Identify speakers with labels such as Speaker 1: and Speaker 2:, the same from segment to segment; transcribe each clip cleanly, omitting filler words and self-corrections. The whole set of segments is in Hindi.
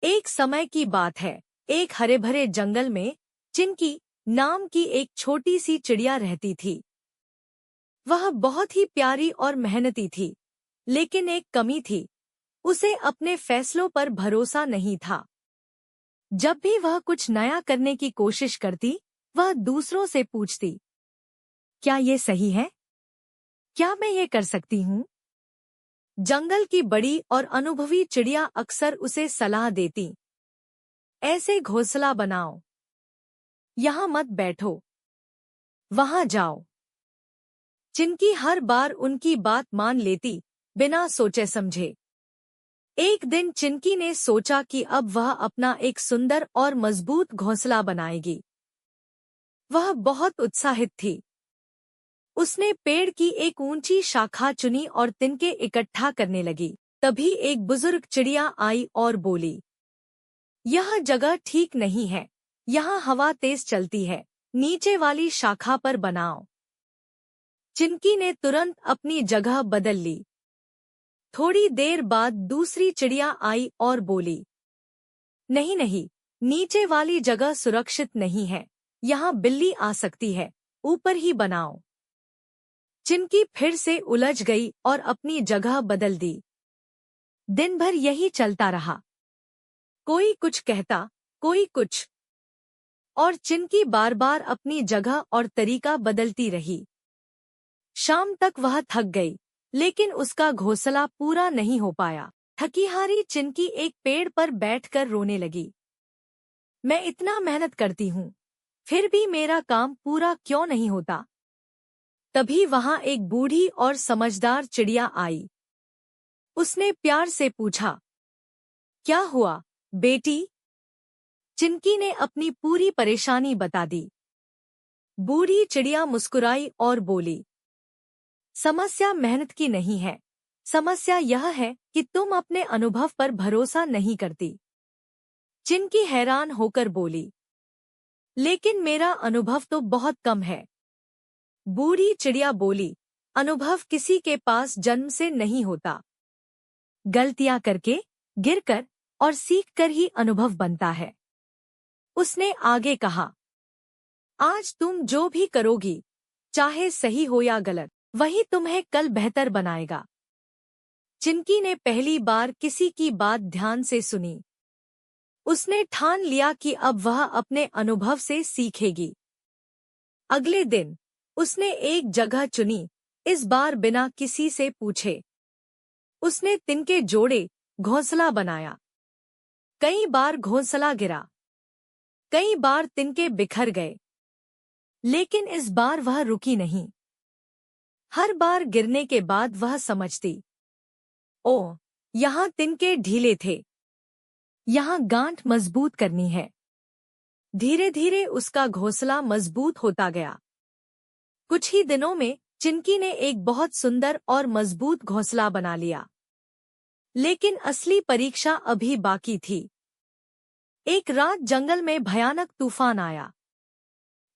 Speaker 1: एक समय की बात है। एक हरे भरे जंगल में चिंकी नाम की एक छोटी सी चिड़िया रहती थी। वह बहुत ही प्यारी और मेहनती थी, लेकिन एक कमी थी, उसे अपने फैसलों पर भरोसा नहीं था। जब भी वह कुछ नया करने की कोशिश करती, वह दूसरों से पूछती, क्या ये सही है? क्या मैं ये कर सकती हूँ? जंगल की बड़ी और अनुभवी चिड़िया अक्सर उसे सलाह देती, ऐसे घोंसला बनाओ, यहाँ मत बैठो, वहाँ जाओ। चिंकी हर बार उनकी बात मान लेती, बिना सोचे समझे। एक दिन चिंकी ने सोचा कि अब वह अपना एक सुंदर और मजबूत घोंसला बनाएगी। वह बहुत उत्साहित थी। उसने पेड़ की एक ऊंची शाखा चुनी और तिनके इकट्ठा करने लगी। तभी एक बुजुर्ग चिड़िया आई और बोली, यह जगह ठीक नहीं है, यहाँ हवा तेज चलती है, नीचे वाली शाखा पर बनाओ। चिंकी ने तुरंत अपनी जगह बदल ली। थोड़ी देर बाद दूसरी चिड़िया आई और बोली, नहीं नहीं, नीचे वाली जगह सुरक्षित नहीं है, यहाँ बिल्ली आ सकती है, ऊपर ही बनाओ। चिंकी फिर से उलझ गई और अपनी जगह बदल दी। दिन भर यही चलता रहा। कोई कुछ कहता, कोई कुछ, और चिंकी बार बार अपनी जगह और तरीका बदलती रही। शाम तक वह थक गई, लेकिन उसका घोंसला पूरा नहीं हो पाया। थकीहारी चिंकी एक पेड़ पर बैठकर रोने लगी। मैं इतना मेहनत करती हूँ, फिर भी मेरा काम पूरा क्यों नहीं होता? तभी वहां एक बूढ़ी और समझदार चिड़िया आई। उसने प्यार से पूछा, क्या हुआ, बेटी? चिंकी ने अपनी पूरी परेशानी बता दी। बूढ़ी चिड़िया मुस्कुराई और बोली, समस्या मेहनत की नहीं है, समस्या यह है कि तुम अपने अनुभव पर भरोसा नहीं करती। चिंकी हैरान होकर बोली, लेकिन मेरा अनुभव तो बहुत कम है। बूढ़ी चिड़िया बोली, अनुभव किसी के पास जन्म से नहीं होता। गलतियां करके, गिरकर और सीखकर ही अनुभव बनता है। उसने आगे कहा, आज तुम जो भी करोगी, चाहे सही हो या गलत, वही तुम्हें कल बेहतर बनाएगा। चिंकी ने पहली बार किसी की बात ध्यान से सुनी। उसने ठान लिया कि अब वह अपने अनुभव से सीखेगी। अगले दिन उसने एक जगह चुनी, इस बार बिना किसी से पूछे। उसने तिनके जोड़े, घोंसला बनाया। कई बार घोंसला गिरा, कई बार तिनके बिखर गए, लेकिन इस बार वह रुकी नहीं। हर बार गिरने के बाद वह समझती, ओह, यहाँ तिनके ढीले थे, यहाँ गांठ मजबूत करनी है। धीरे धीरे उसका घोंसला मजबूत होता गया। कुछ ही दिनों में चिंकी ने एक बहुत सुंदर और मजबूत घोंसला बना लिया। लेकिन असली परीक्षा अभी बाकी थी। एक रात जंगल में भयानक तूफान आया।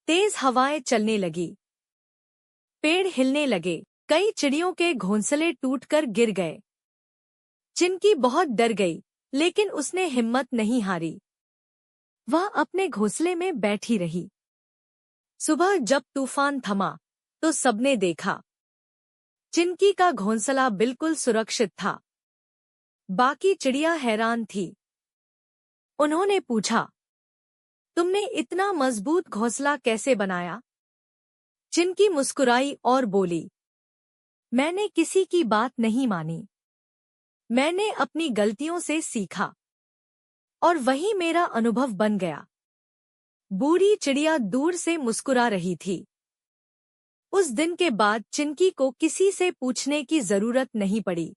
Speaker 1: तेज हवाएं चलने लगी, पेड़ हिलने लगे, कई चिड़ियों के घोंसले टूटकर गिर गए। चिंकी बहुत डर गई, लेकिन उसने हिम्मत नहीं हारी। वह अपने घोंसले में बैठी रही। सुबह जब तूफान थमा, तो सबने देखा, चिंकी का घोंसला बिल्कुल सुरक्षित था। बाकी चिड़िया हैरान थी। उन्होंने पूछा, तुमने इतना मजबूत घोंसला कैसे बनाया? चिंकी मुस्कुराई और बोली, मैंने किसी की बात नहीं मानी। मैंने अपनी गलतियों से सीखा, और वही मेरा अनुभव बन गया। बूढ़ी चिड़िया दूर से मुस्कुरा रही थी। उस दिन के बाद चिंकी को किसी से पूछने की जरूरत नहीं पड़ी।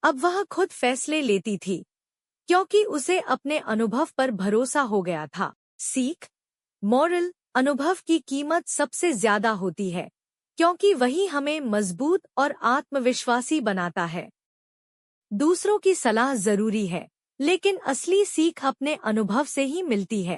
Speaker 1: अब वह खुद फैसले लेती थी, क्योंकि उसे अपने अनुभव पर भरोसा हो गया था। सीख, मॉरल, अनुभव की कीमत सबसे ज्यादा होती है, क्योंकि वही हमें मजबूत और आत्मविश्वासी बनाता है। दूसरों की सलाह जरूरी है, लेकिन असली सीख अपने अनुभव से ही मिलती है।